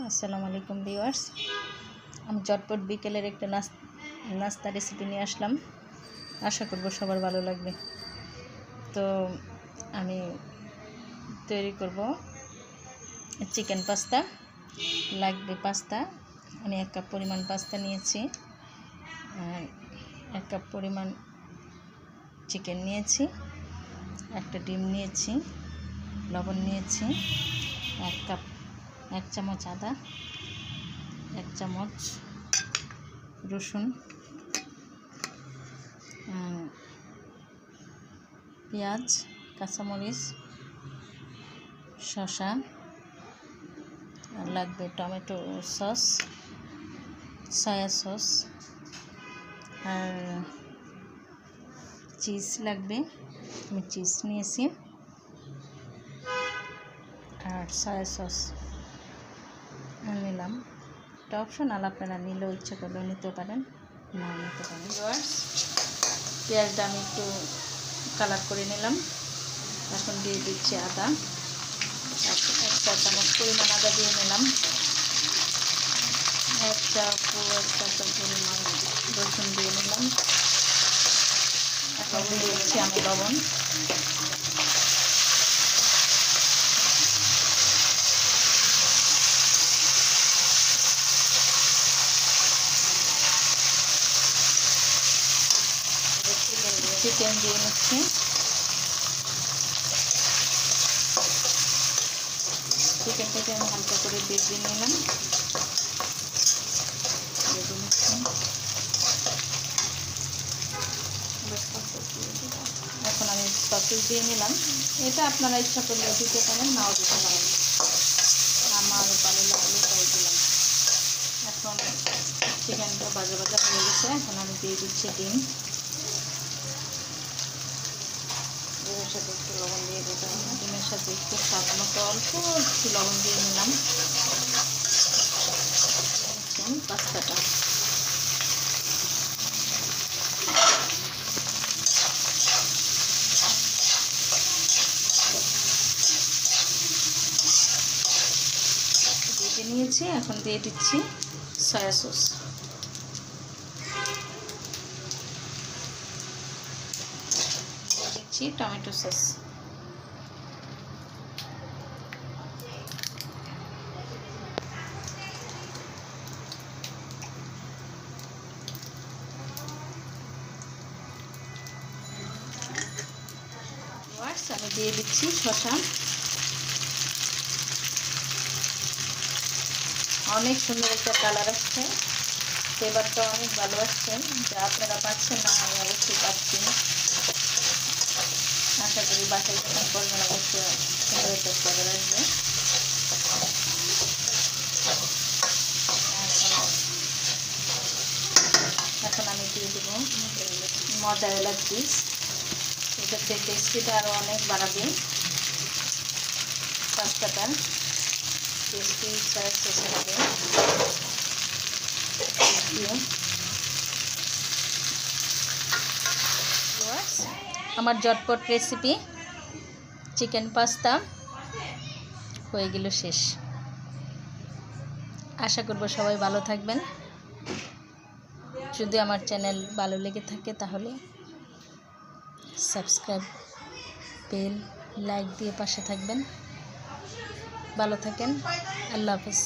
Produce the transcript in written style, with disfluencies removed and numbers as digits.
আসসালামু আলাইকুম ভিউয়ার্স। আমি চটপট বিকেলের একটা নাস্তা রেসিপি নিয়ে আসলাম। আশা করব সবার ভালো লাগবে। তো আমি তৈরি করব চিকেন পাস্তা। লাগবে পাস্তা। আমি 1 কাপ পরিমাণ পাস্তা নিয়েছি, 1 কাপ পরিমাণ চিকেন নিয়েছি, একটা ডিম নিয়েছি, লবণ নিয়েছি, 1 চামচ আদা, 1 চামচ রসুন, পেঁয়াজ, কাঁচামরিচ, শসা, আর লাগবে টমেটো সস, সয়া সস, আর চিজ লাগবে। আমি চিজ নিয়েছি আর সয়া সস নিলাম। এটা অপশনাল, আপনারা নিলেও ইচ্ছা করলেও নিতে পারেন, না নিতে পারেন। পেঁয়াজটা আমি একটু কালার করে নিলাম। এখন দিয়ে দিচ্ছি আদা, 1 চা চামচ পরিমাণ আদা দিয়ে নিলাম। 1 চা পরিমাণ রসুন দিয়ে নিলাম। এখন দিয়ে দিচ্ছি আমি লবণ। চিকেন দিয়ে নিচ্ছি। চিকেনটাকে আমি হালকা করে ভেজে নিলাম। এখন আমি সসেস দিয়ে নিলাম। এটা আপনারা ইচ্ছা করলে দিতে পারেন, নাও দিতে পারেন, আমার ভালো লাগলে তাই দিলাম। এখন চিকেনটা ভাজা ভাজা হয়ে গেছে। এখন আমি দিয়ে দিচ্ছি ডিম। ডিমের সাথে একটু লবণ দিয়ে দিতে হবে। ডিমের সাথে একটু স্বাদ মতো অল্প একটু লবণ দিয়ে নিলাম। পাস্তাটা দিয়ে নিয়েছি। এখন দিয়ে দিচ্ছি সয়া সস। দিচ্ছি টমেটো সস। আমি দিয়ে দিচ্ছি শসা। অনেক সুন্দর একটা কালার আসছে, ফ্লেভারটা অনেক ভালো আসছে। যা আপনারা পাচ্ছেন না, আমি অবশ্যই পাচ্ছি। আশা করি বাসায় যখন করবেন অবশ্যই সুন্দর একটা ফ্লেভার আসবে। এখন আমি দিয়ে দেবো মজারেলা চিজ। এটাতে টেস্টিটা আরও অনেক বাড়াবে। পাস্তাটা টেস্টি সয়া সস হবে। আমার ঝটপট রেসিপি চিকেন পাস্তা হয়ে গেল শেষ। আশা করব সবাই ভালো থাকবেন। যদি আমার চ্যানেল ভালো লেগে থাকে তাহলে সাবস্ক্রাইব, বেল, লাইক দিয়ে পাশে থাকবেন। ভালো থাকেন। আল্লাহ হাফেজ।